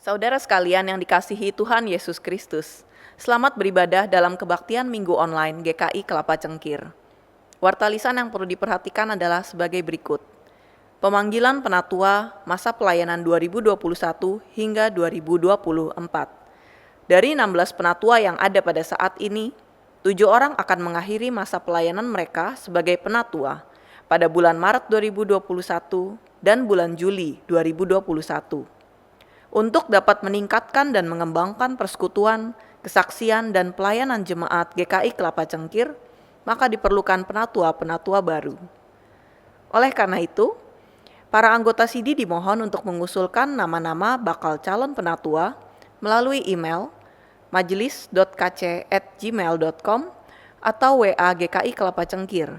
Saudara sekalian yang dikasihi Tuhan Yesus Kristus, selamat beribadah dalam kebaktian Minggu Online GKI Kelapa Cengkir. Wartalisan yang perlu diperhatikan adalah sebagai berikut. Pemanggilan penatua masa pelayanan 2021 hingga 2024. Dari 16 penatua yang ada pada saat ini, 7 orang akan mengakhiri masa pelayanan mereka sebagai penatua pada bulan Maret 2021 dan bulan Juli 2021. Untuk dapat meningkatkan dan mengembangkan persekutuan, kesaksian, dan pelayanan jemaat GKI Kelapa Cengkir, maka diperlukan penatua-penatua baru. Oleh karena itu, para anggota SIDI dimohon untuk mengusulkan nama-nama bakal calon penatua melalui email majelis.kc@gmail.com atau WA GKI Kelapa Cengkir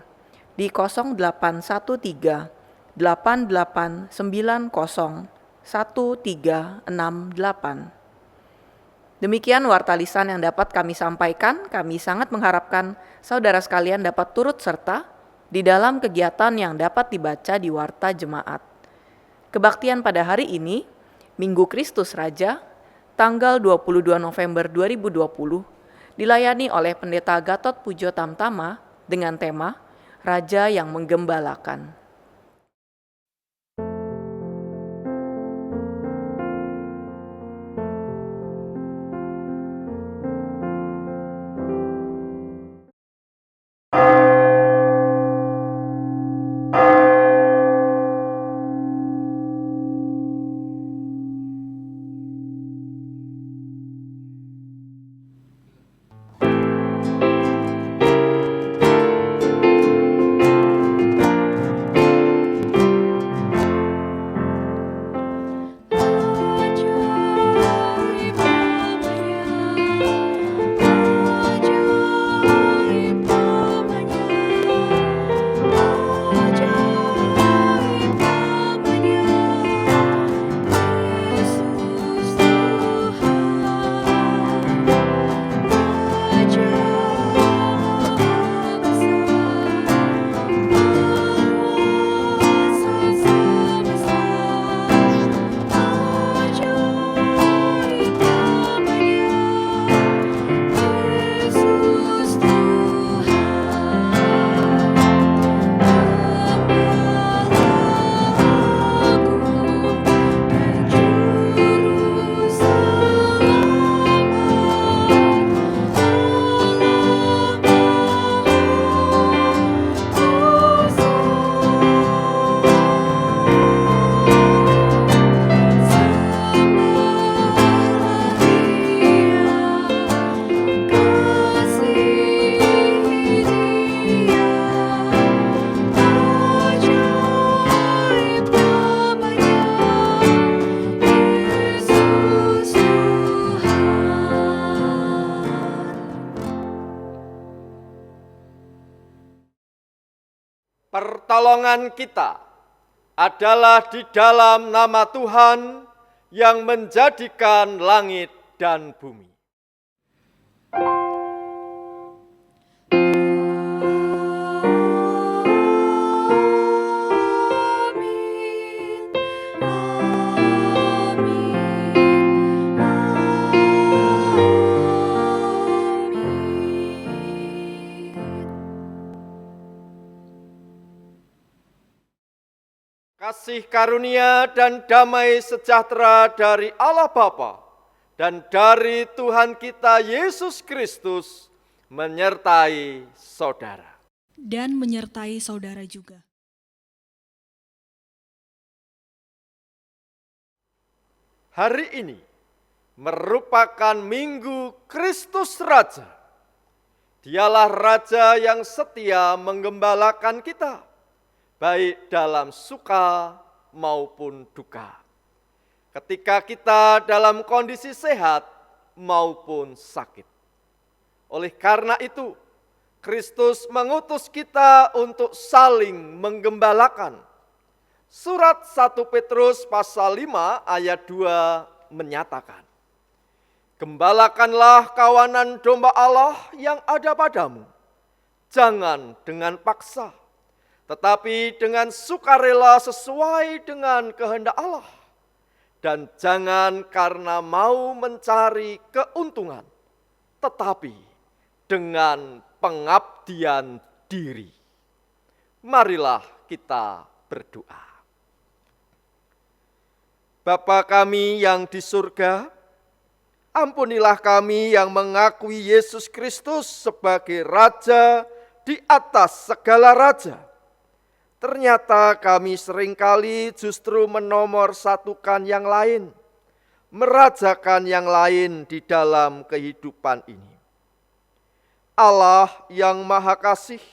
di 0813 8890 1368. Demikian wartalisan yang dapat kami sampaikan. Kami sangat mengharapkan saudara sekalian dapat turut serta di dalam kegiatan yang dapat dibaca di Warta Jemaat. Kebaktian pada hari ini, Minggu Kristus Raja, tanggal 22 November 2020, dilayani oleh Pendeta Gatot Pujo Tamtama dengan tema Raja yang Menggembalakan. Pertolongan kita adalah di dalam nama Tuhan yang menjadikan langit dan bumi. Kasih karunia dan damai sejahtera dari Allah Bapa dan dari Tuhan kita Yesus Kristus menyertai saudara. Dan menyertai saudara juga. Hari ini merupakan Minggu Kristus Raja. Dialah Raja yang setia menggembalakan kita, baik dalam suka maupun duka. Ketika kita dalam kondisi sehat maupun sakit. Oleh karena itu, Kristus mengutus kita untuk saling menggembalakan. Surat 1 Petrus pasal 5 ayat 2 menyatakan, "Gembalakanlah kawanan domba Allah yang ada padamu, jangan dengan paksa, tetapi dengan sukarela sesuai dengan kehendak Allah. dan jangan karena mau mencari keuntungan, tetapi dengan pengabdian diri. Marilah kita berdoa. Bapa kami yang di surga, ampunilah kami yang mengakui Yesus Kristus sebagai Raja di atas segala raja. Ternyata kami seringkali justru menomorsatukan yang lain, merajakan yang lain di dalam kehidupan ini. Allah yang Maha Kasih,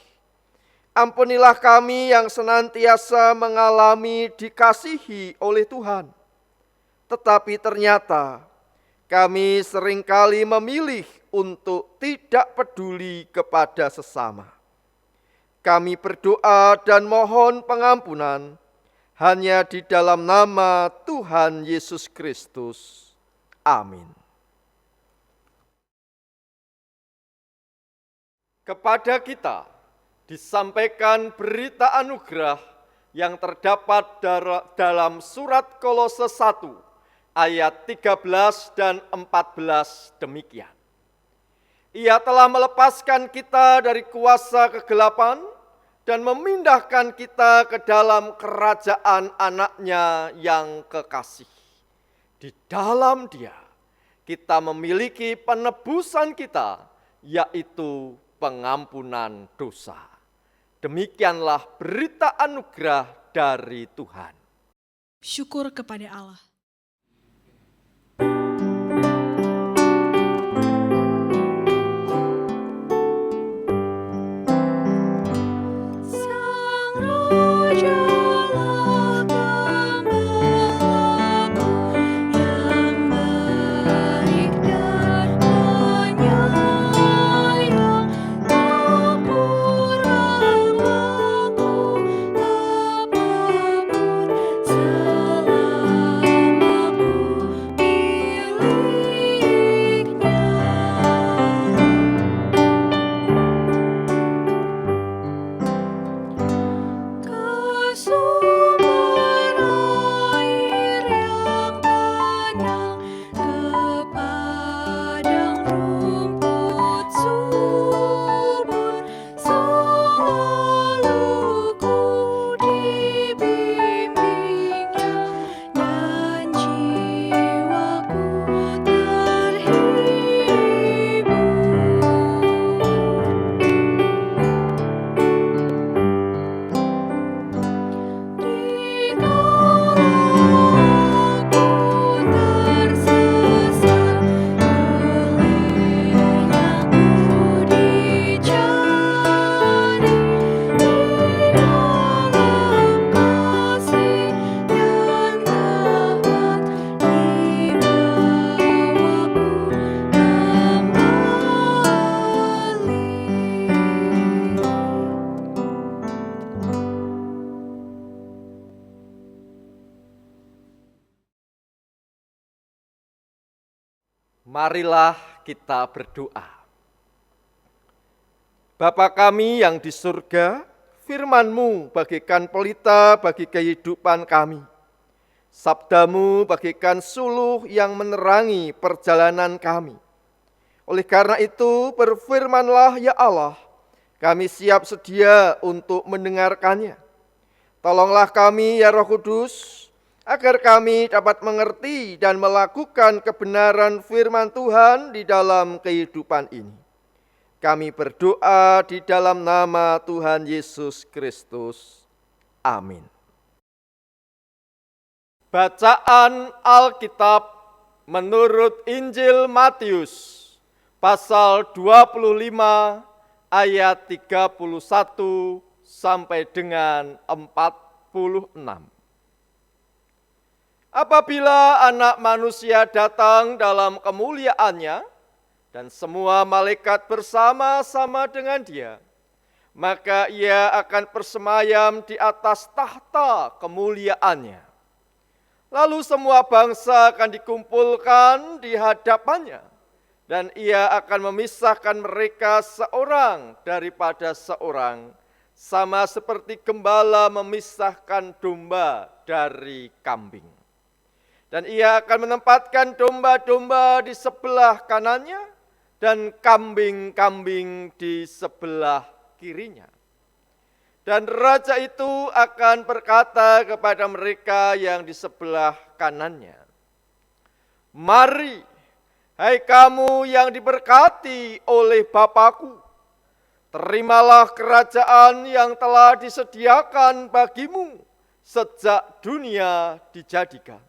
ampunilah kami yang senantiasa mengalami dikasihi oleh Tuhan. Tetapi ternyata kami seringkali memilih untuk tidak peduli kepada sesama. Kami berdoa dan mohon pengampunan hanya di dalam nama Tuhan Yesus Kristus. Amin. Kepada kita disampaikan berita anugerah yang terdapat dalam surat Kolose 1 ayat 13 dan 14 demikian. Ia telah melepaskan kita dari kuasa kegelapan dan memindahkan kita ke dalam kerajaan anaknya yang kekasih. Di dalam Dia kita memiliki penebusan kita, yaitu pengampunan dosa. Demikianlah berita anugerah dari Tuhan. Syukur kepada Allah. Marilah kita berdoa. Bapa kami yang di surga, firman-Mu bagaikan pelita bagi kehidupan kami. Sabda-Mu bagaikan suluh yang menerangi perjalanan kami. Oleh karena itu, berfirmanlah ya Allah, kami siap sedia untuk mendengarkannya. Tolonglah kami ya Roh Kudus, agar kami dapat mengerti dan melakukan kebenaran firman Tuhan di dalam kehidupan ini. Kami berdoa di dalam nama Tuhan Yesus Kristus. Amin. Bacaan Alkitab menurut Injil Matius, pasal 25 ayat 31 sampai dengan 46. Apabila Anak Manusia datang dalam kemuliaannya dan semua malaikat bersama-sama dengan Dia, maka Ia akan bersemayam di atas tahta kemuliaannya. Lalu semua bangsa akan dikumpulkan di hadapannya, dan Ia akan memisahkan mereka seorang daripada seorang, sama seperti gembala memisahkan domba dari kambing. Dan ia akan menempatkan domba-domba di sebelah kanannya dan kambing-kambing di sebelah kirinya. Dan raja itu akan berkata kepada mereka yang di sebelah kanannya, "Mari, hai kamu yang diberkati oleh Bapa-Ku, terimalah kerajaan yang telah disediakan bagimu sejak dunia dijadikan.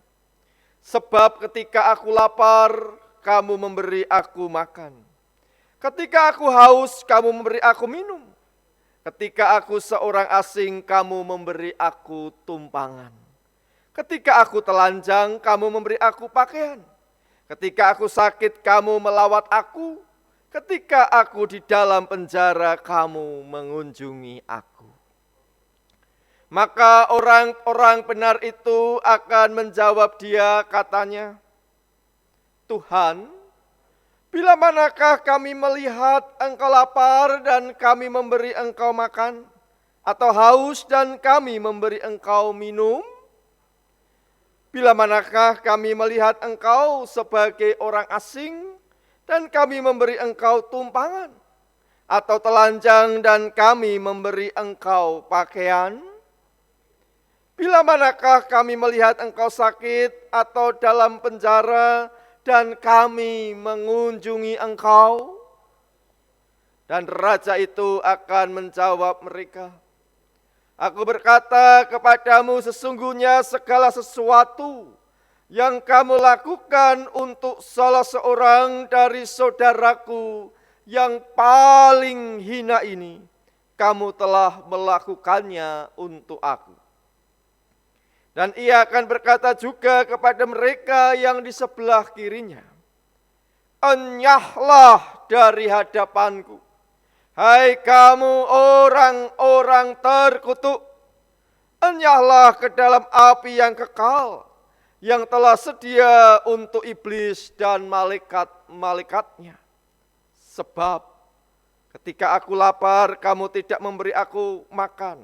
Sebab ketika aku lapar, kamu memberi aku makan. Ketika aku haus, kamu memberi aku minum. Ketika aku seorang asing, kamu memberi aku tumpangan. Ketika aku telanjang, kamu memberi aku pakaian. Ketika aku sakit, kamu melawat aku. Ketika aku di dalam penjara, kamu mengunjungi aku." Maka orang-orang benar itu akan menjawab dia, katanya, "Tuhan, bila manakah kami melihat engkau lapar dan kami memberi engkau makan, atau haus dan kami memberi engkau minum? Bila manakah kami melihat engkau sebagai orang asing dan kami memberi engkau tumpangan, atau telanjang dan kami memberi engkau pakaian? Bila manakah kami melihat engkau sakit atau dalam penjara dan kami mengunjungi engkau?" Dan raja itu akan menjawab mereka, "Aku berkata kepadamu, sesungguhnya segala sesuatu yang kamu lakukan untuk salah seorang dari saudaraku yang paling hina ini, kamu telah melakukannya untuk aku." Dan ia akan berkata juga kepada mereka yang di sebelah kirinya, "Enyahlah dari hadapanku, hai kamu orang-orang terkutuk. Enyahlah ke dalam api yang kekal, yang telah sedia untuk iblis dan malaikat-malaikatnya. Sebab ketika aku lapar, kamu tidak memberi aku makan.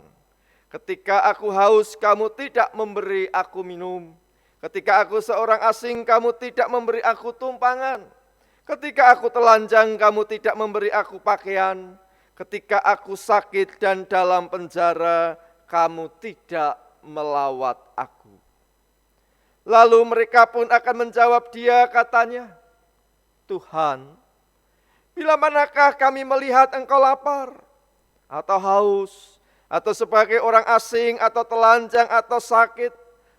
Ketika aku haus, kamu tidak memberi aku minum. Ketika aku seorang asing, kamu tidak memberi aku tumpangan. Ketika aku telanjang, kamu tidak memberi aku pakaian. Ketika aku sakit dan dalam penjara, kamu tidak melawat aku." Lalu mereka pun akan menjawab dia, katanya, "Tuhan, bila manakah kami melihat engkau lapar, atau haus, atau sebagai orang asing, atau telanjang, atau sakit,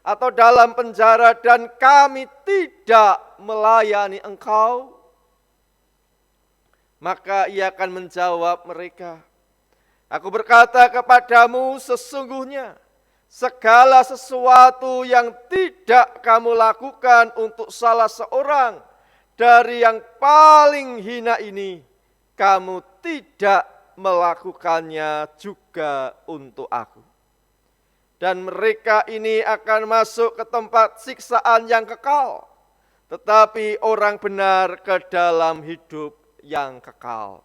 atau dalam penjara, dan kami tidak melayani engkau?" Maka ia akan menjawab mereka, "Aku berkata kepadamu, sesungguhnya segala sesuatu yang tidak kamu lakukan untuk salah seorang dari yang paling hina ini, kamu tidak melakukannya juga untuk aku." Dan mereka ini akan masuk ke tempat siksaan yang kekal, tetapi orang benar ke dalam hidup yang kekal.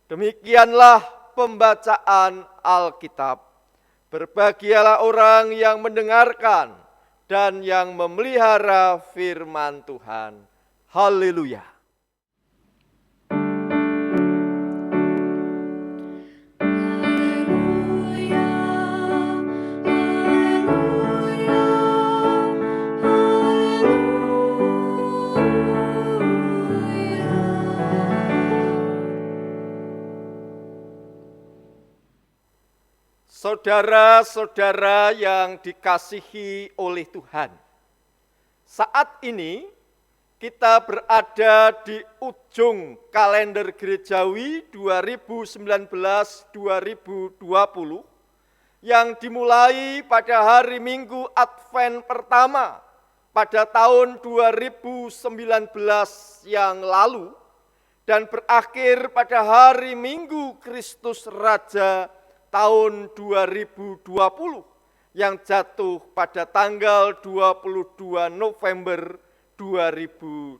Demikianlah pembacaan Alkitab. Berbahagialah orang yang mendengarkan dan yang memelihara firman Tuhan. Haleluya. Saudara-saudara yang dikasihi oleh Tuhan, saat ini kita berada di ujung kalender gerejawi 2019-2020 yang dimulai pada hari Minggu Advent pertama pada tahun 2019 yang lalu dan berakhir pada hari Minggu Kristus Raja tahun 2020 yang jatuh pada tanggal 22 November 2020.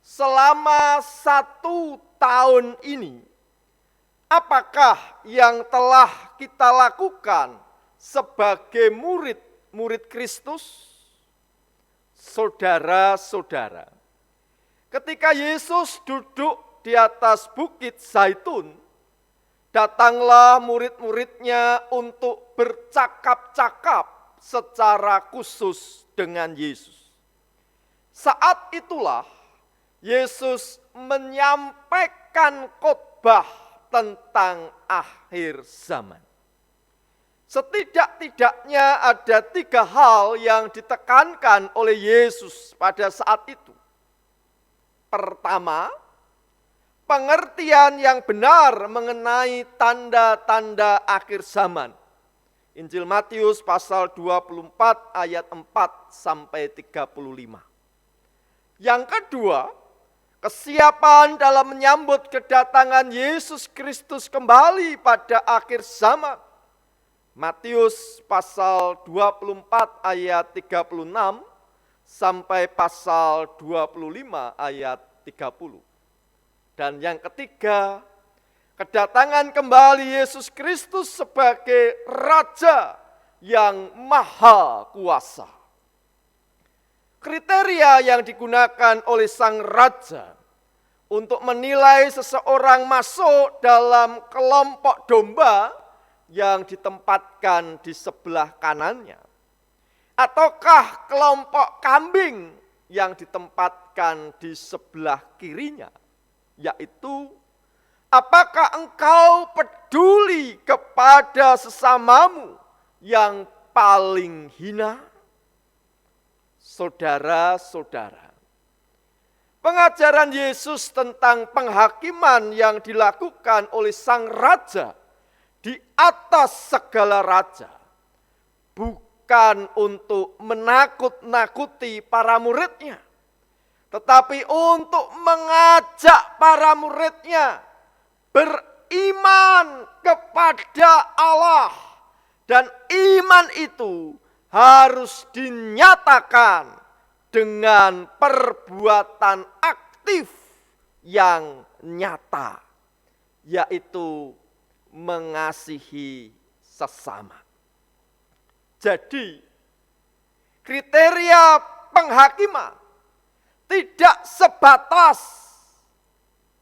Selama 1 tahun ini, apakah yang telah kita lakukan sebagai murid-murid Kristus? Saudara-saudara, ketika Yesus duduk di atas bukit Zaitun, datanglah murid-muridnya untuk bercakap-cakap secara khusus dengan Yesus. Saat itulah Yesus menyampaikan khotbah tentang akhir zaman. Setidak-tidaknya ada 3 hal yang ditekankan oleh Yesus pada saat itu. Pertama, pengertian yang benar mengenai tanda-tanda akhir zaman. Injil Matius pasal 24 ayat 4 sampai 35. Yang kedua, kesiapan dalam menyambut kedatangan Yesus Kristus kembali pada akhir zaman. Matius pasal 24 ayat 36 sampai pasal 25 ayat 30. Dan yang ketiga, kedatangan kembali Yesus Kristus sebagai Raja yang Maha Kuasa. Kriteria yang digunakan oleh Sang Raja untuk menilai seseorang masuk dalam kelompok domba yang ditempatkan di sebelah kanannya, ataukah kelompok kambing yang ditempatkan di sebelah kirinya, yaitu apakah engkau peduli kepada sesamamu yang paling hina? Saudara-saudara, pengajaran Yesus tentang penghakiman yang dilakukan oleh Sang Raja di atas segala raja bukan untuk menakut-nakuti para muridnya, tetapi untuk mengajak para muridnya beriman kepada Allah, dan iman itu harus dinyatakan dengan perbuatan aktif yang nyata, yaitu mengasihi sesama. Jadi, kriteria penghakiman tidak sebatas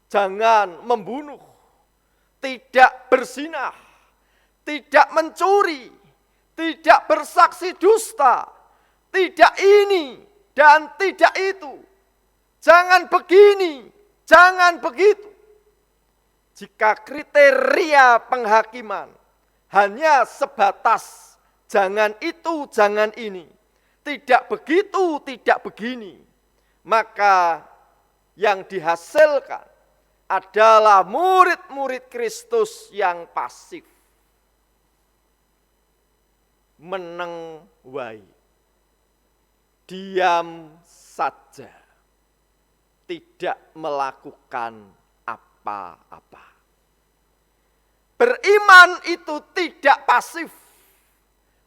jangan membunuh, tidak berzinah, tidak mencuri, tidak bersaksi dusta, tidak ini dan tidak itu, jangan begini, jangan begitu. Jika kriteria penghakiman hanya sebatas jangan itu, jangan ini, tidak begitu, tidak begini, maka yang dihasilkan adalah murid-murid Kristus yang pasif. Meneng wae, diam saja, tidak melakukan apa-apa. Beriman itu tidak pasif,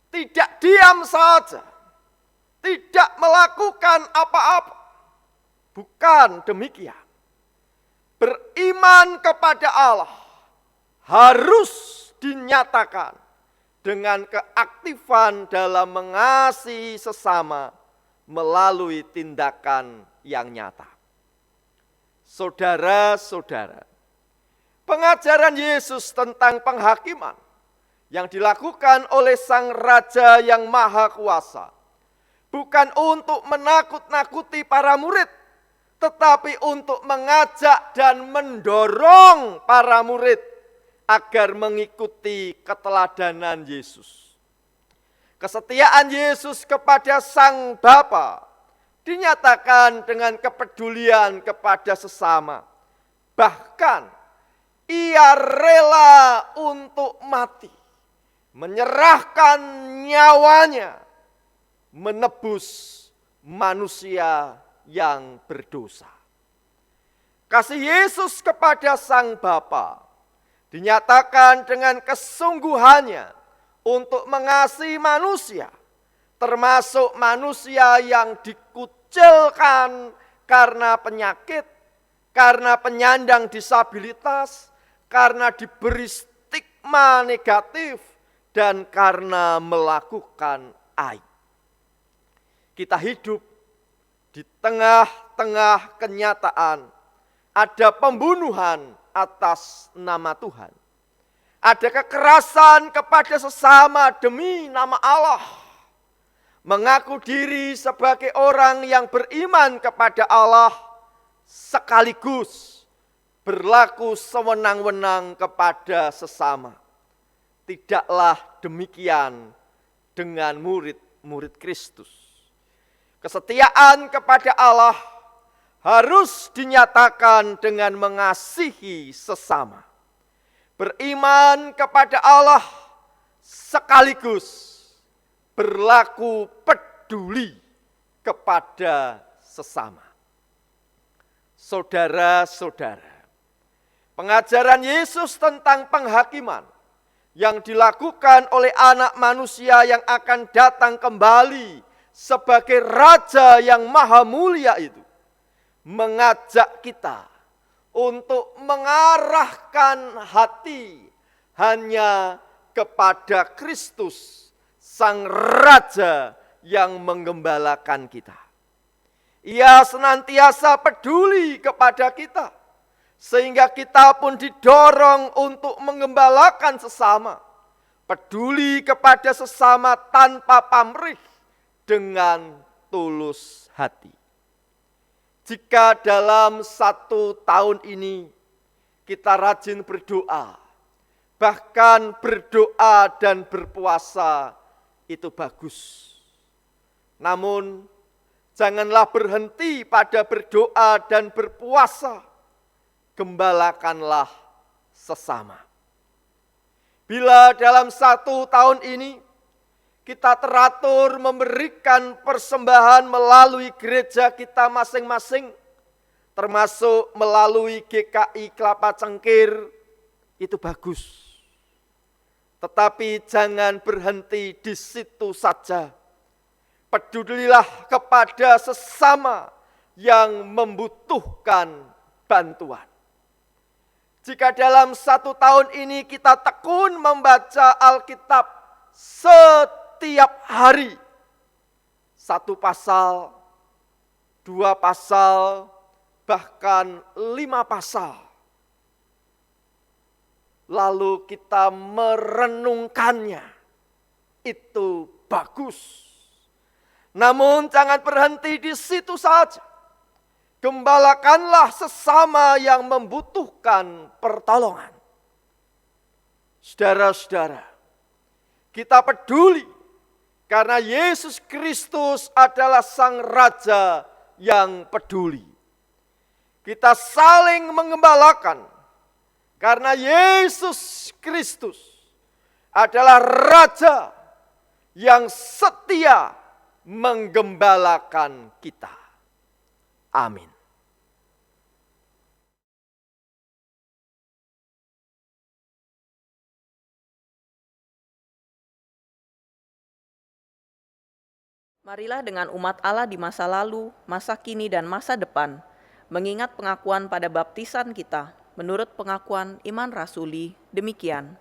tidak diam saja, tidak melakukan apa-apa. Bukan demikian. Beriman kepada Allah harus dinyatakan dengan keaktifan dalam mengasihi sesama melalui tindakan yang nyata. Saudara-saudara, pengajaran Yesus tentang penghakiman yang dilakukan oleh Sang Raja yang Maha Kuasa bukan untuk menakut-nakuti para murid, tetapi untuk mengajak dan mendorong para murid agar mengikuti keteladanan Yesus. Kesetiaan Yesus kepada Sang Bapa dinyatakan dengan kepedulian kepada sesama. Bahkan ia rela untuk mati, menyerahkan nyawanya, menebus manusia yang berdosa. Kasih Yesus kepada Sang Bapa dinyatakan dengan kesungguhannya untuk mengasihi manusia, termasuk manusia yang dikucilkan karena penyakit, karena penyandang disabilitas, karena diberi stigma negatif, dan karena melakukan aib. Kita hidup Di tengah-tengah kenyataan ada pembunuhan atas nama Tuhan. Ada kekerasan kepada sesama demi nama Allah. Mengaku diri sebagai orang yang beriman kepada Allah sekaligus berlaku sewenang-wenang kepada sesama. Tidaklah demikian dengan murid-murid Kristus. Kesetiaan kepada Allah harus dinyatakan dengan mengasihi sesama. Beriman kepada Allah sekaligus berlaku peduli kepada sesama. Saudara-saudara, pengajaran Yesus tentang penghakiman yang dilakukan oleh Anak Manusia yang akan datang kembali sebagai Raja yang maha mulia itu mengajak kita untuk mengarahkan hati hanya kepada Kristus, Sang Raja yang menggembalakan kita. Ia senantiasa peduli kepada kita, sehingga kita pun didorong untuk menggembalakan sesama, peduli kepada sesama tanpa pamrih, dengan tulus hati. Jika dalam 1 tahun ini kita rajin berdoa, bahkan berdoa dan berpuasa itu bagus. Namun janganlah berhenti pada berdoa dan berpuasa, gembalakanlah sesama. Bila dalam 1 tahun ini kita teratur memberikan persembahan melalui gereja kita masing-masing, termasuk melalui GKI Kelapa Cengkir, itu bagus. Tetapi jangan berhenti di situ saja. Pedulilah kepada sesama yang membutuhkan bantuan. Jika dalam 1 tahun ini kita tekun membaca Alkitab setiap hari, 1 pasal, 2 pasal, bahkan 5 pasal. Lalu kita merenungkannya, itu bagus. Namun jangan berhenti di situ saja. Gembalakanlah sesama yang membutuhkan pertolongan. Saudara-saudara, kita peduli karena Yesus Kristus adalah Sang Raja yang peduli. Kita saling mengembalakan karena Yesus Kristus adalah Raja yang setia menggembalakan kita. Amin. Marilah dengan umat Allah di masa lalu, masa kini, dan masa depan, mengingat pengakuan pada baptisan kita, menurut pengakuan iman rasuli, demikian.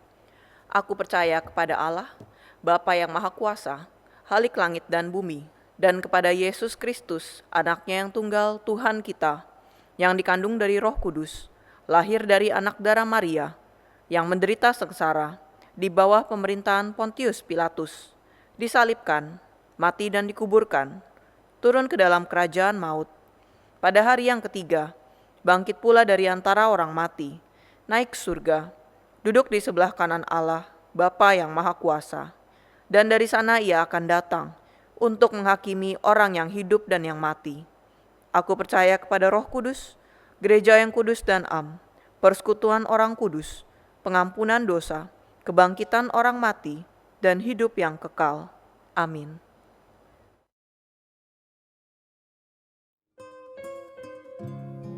Aku percaya kepada Allah, Bapa yang Maha Kuasa, Halik langit dan bumi, dan kepada Yesus Kristus, anaknya yang tunggal Tuhan kita, yang dikandung dari Roh Kudus, lahir dari anak darah Maria, yang menderita sengsara, di bawah pemerintahan Pontius Pilatus, disalibkan, mati dan dikuburkan, turun ke dalam kerajaan maut. Pada hari yang ketiga, bangkit pula dari antara orang mati, naik ke surga, duduk di sebelah kanan Allah, Bapa yang Maha Kuasa. Dan dari sana ia akan datang untuk menghakimi orang yang hidup dan yang mati. Aku percaya kepada Roh Kudus, gereja yang kudus dan am, persekutuan orang kudus, pengampunan dosa, kebangkitan orang mati, dan hidup yang kekal. Amin.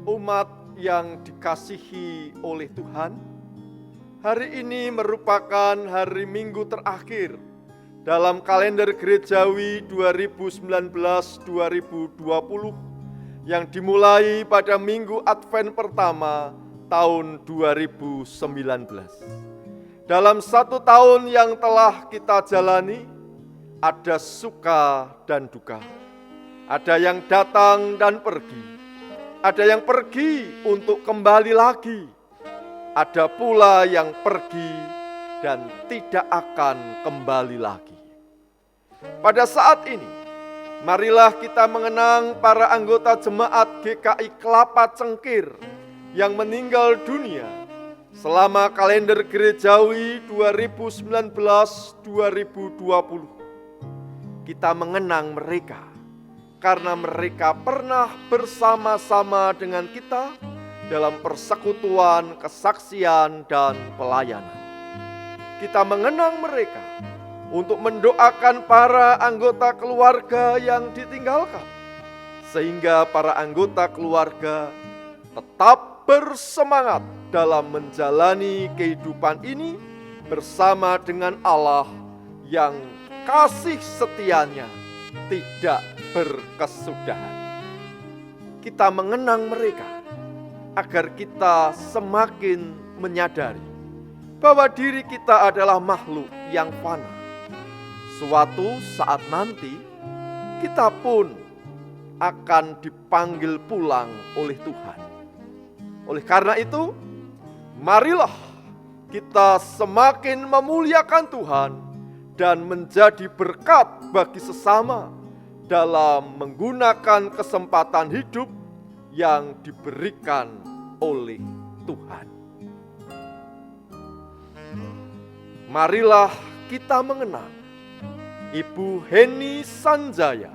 Umat yang dikasihi oleh Tuhan, hari ini merupakan hari Minggu terakhir dalam kalender gerejawi 2019-2020 yang dimulai pada Minggu Advent pertama tahun 2019. Dalam 1 tahun yang telah kita jalani, ada suka dan duka. Ada yang datang dan pergi, ada yang pergi untuk kembali lagi, ada pula yang pergi dan tidak akan kembali lagi. Pada saat ini, marilah kita mengenang para anggota jemaat GKI Kelapa Cengkir yang meninggal dunia selama kalender gerejawi 2019-2020. Kita mengenang mereka karena mereka pernah bersama-sama dengan kita dalam persekutuan, kesaksian, dan pelayanan. Kita mengenang mereka untuk mendoakan para anggota keluarga yang ditinggalkan, sehingga para anggota keluarga tetap bersemangat dalam menjalani kehidupan ini bersama dengan Allah yang kasih setianya tidak berkesudahan. Kita mengenang mereka agar kita semakin menyadari bahwa diri kita adalah makhluk yang fana. Suatu saat nanti kita pun akan dipanggil pulang oleh Tuhan. Oleh karena itu, marilah kita semakin memuliakan Tuhan dan menjadi berkat bagi sesama dalam menggunakan kesempatan hidup yang diberikan oleh Tuhan. Marilah kita mengenang Ibu Heni Sanjaya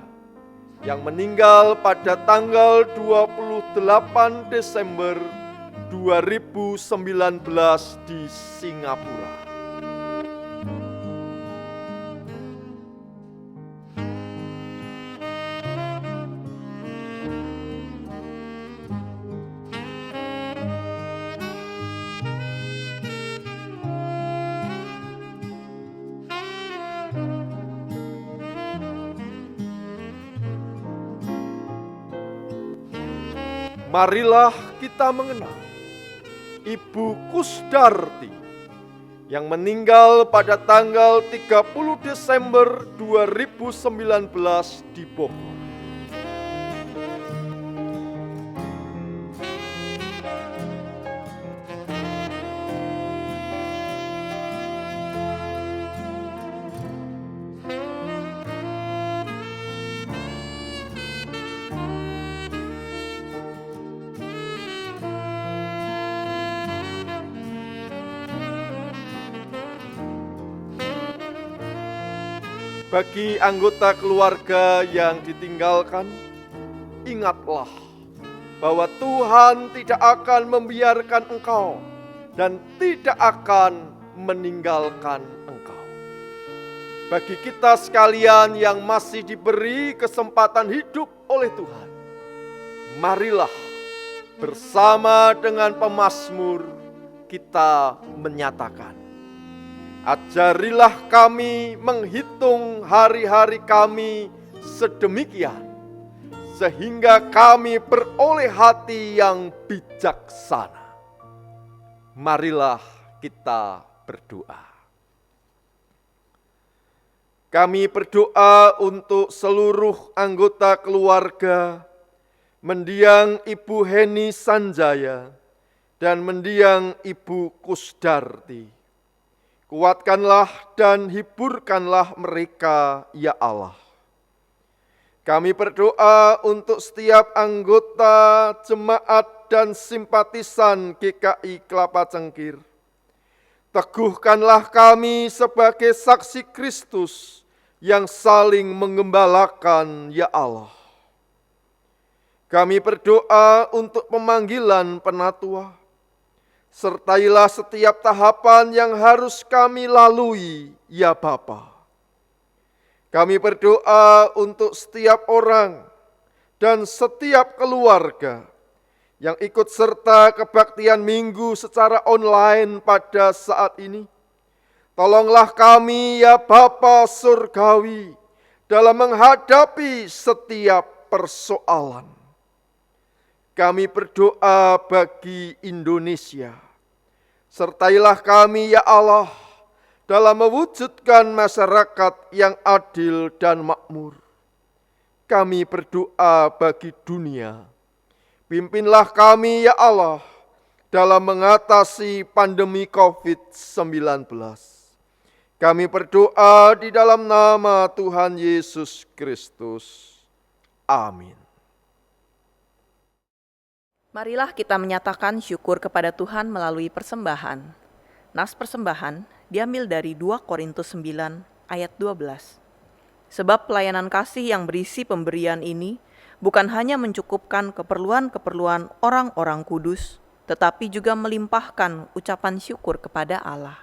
yang meninggal pada tanggal 28 Desember 2019 di Singapura. Marilah kita mengenang Ibu Kusdarti yang meninggal pada tanggal 30 Desember 2019 di Bogor. Bagi anggota keluarga yang ditinggalkan, ingatlah bahwa Tuhan tidak akan membiarkan engkau dan tidak akan meninggalkan engkau. Bagi kita sekalian yang masih diberi kesempatan hidup oleh Tuhan, marilah bersama dengan pemazmur kita menyatakan, ajarilah kami menghitung hari-hari kami sedemikian, sehingga kami beroleh hati yang bijaksana. Marilah kita berdoa. Kami berdoa untuk seluruh anggota keluarga mendiang Ibu Heni Sanjaya dan mendiang Ibu Kusdarti. Kuatkanlah dan hiburkanlah mereka, ya Allah. Kami berdoa untuk setiap anggota jemaat dan simpatisan GKI Kelapa Cengkir. Teguhkanlah kami sebagai saksi Kristus yang saling menggembalakan, ya Allah. Kami berdoa untuk pemanggilan penatua. Sertailah setiap tahapan yang harus kami lalui, ya Bapa. Kami berdoa untuk setiap orang dan setiap keluarga yang ikut serta kebaktian minggu secara online pada saat ini. Tolonglah kami, ya Bapa Surgawi, dalam menghadapi setiap persoalan. Kami berdoa bagi Indonesia. Sertailah kami, ya Allah, dalam mewujudkan masyarakat yang adil dan makmur. kami berdoa bagi dunia. Pimpinlah kami ya Allah dalam mengatasi pandemi COVID-19. Kami berdoa di dalam nama Tuhan Yesus Kristus. Amin. Marilah kita menyatakan syukur kepada Tuhan melalui persembahan. Nas persembahan diambil dari 2 Korintus 9 ayat 12. Sebab pelayanan kasih yang berisi pemberian ini bukan hanya mencukupkan keperluan-keperluan orang-orang kudus, tetapi juga melimpahkan ucapan syukur kepada Allah.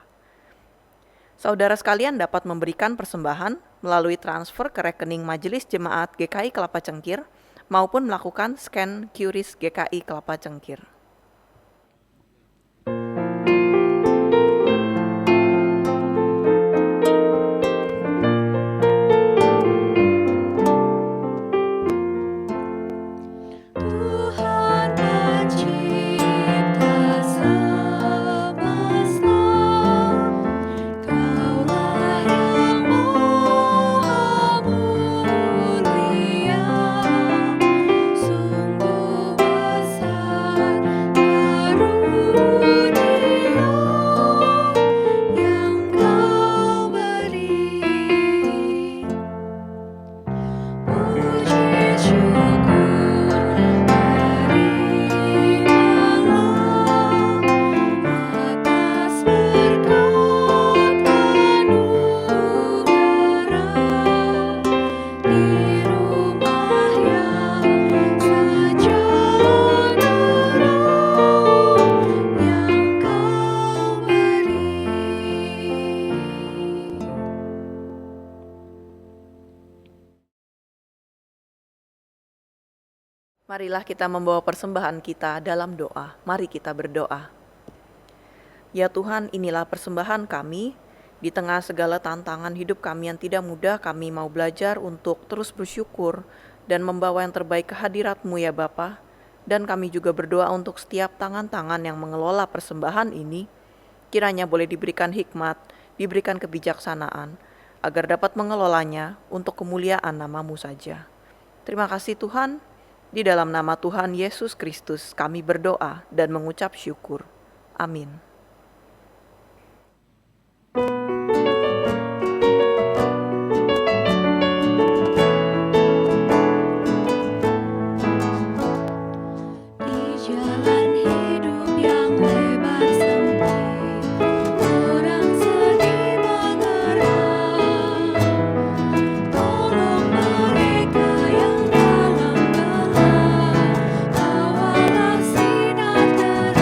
Saudara sekalian dapat memberikan persembahan melalui transfer ke rekening Majelis Jemaat GKI Kelapa Cengkir maupun melakukan scan QRIS GKI Kelapa Cengkir. Tuhan pencipta semesta, Kaulah yang maha mulia, sungguh besar karunia yang Kau beri. Puji syukur terimalah atas berkat anugerah di rumah yang sejahtera yang Kau beri. Marilah kita membawa persembahan kita dalam doa. Mari kita berdoa. Ya Tuhan, inilah persembahan kami. Di tengah segala tantangan hidup kami yang tidak mudah, kami mau belajar untuk terus bersyukur dan membawa yang terbaik ke hadirat-Mu ya Bapa. Dan kami juga berdoa untuk setiap tangan-tangan yang mengelola persembahan ini, kiranya boleh diberikan hikmat, diberikan kebijaksanaan, agar dapat mengelolanya untuk kemuliaan nama-Mu saja. Terima kasih Tuhan. Di dalam nama Tuhan Yesus Kristus kami berdoa dan mengucap syukur. Amin. Di jalan hidup yang lebar sempit, orang sedih mengerang. Tolong mereka yang dalam gelap, bawalah sinar terang.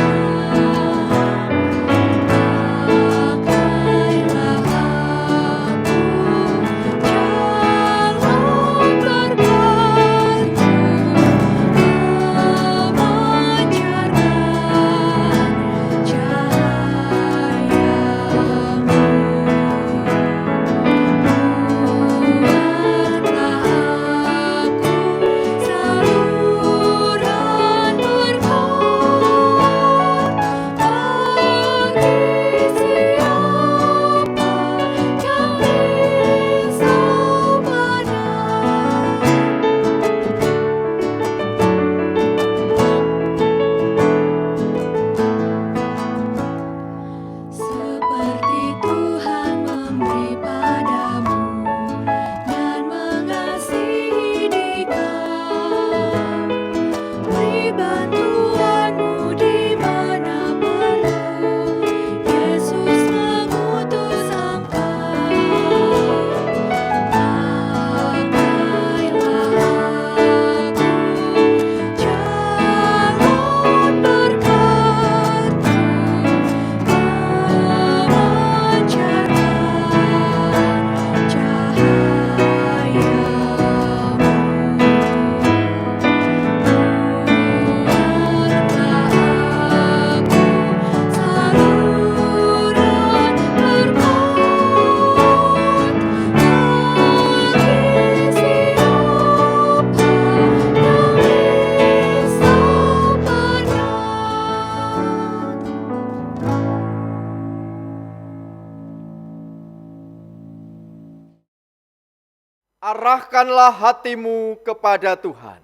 Arahkanlah hatimu kepada Tuhan.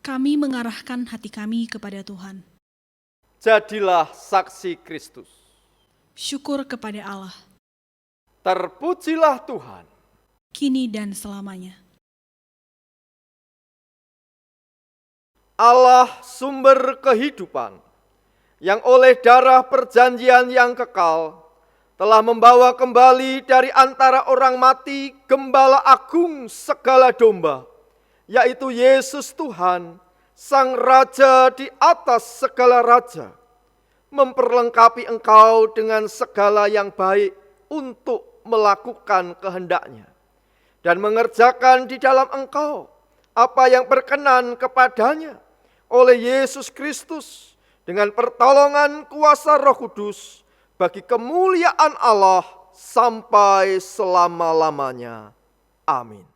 Kami mengarahkan hati kami kepada Tuhan. Jadilah saksi Kristus. Syukur kepada Allah, Terpujilah Tuhan. kini dan selamanya. Allah sumber kehidupan, yang oleh darah perjanjian yang kekal, telah membawa kembali dari antara orang mati Gembala Agung segala domba, yaitu Yesus Tuhan, Sang Raja di atas segala raja, memperlengkapi engkau dengan segala yang baik untuk melakukan kehendak-Nya, dan mengerjakan di dalam engkau apa yang berkenan kepadanya oleh Yesus Kristus dengan pertolongan kuasa Roh Kudus bagi kemuliaan Allah sampai selama-lamanya. Amin.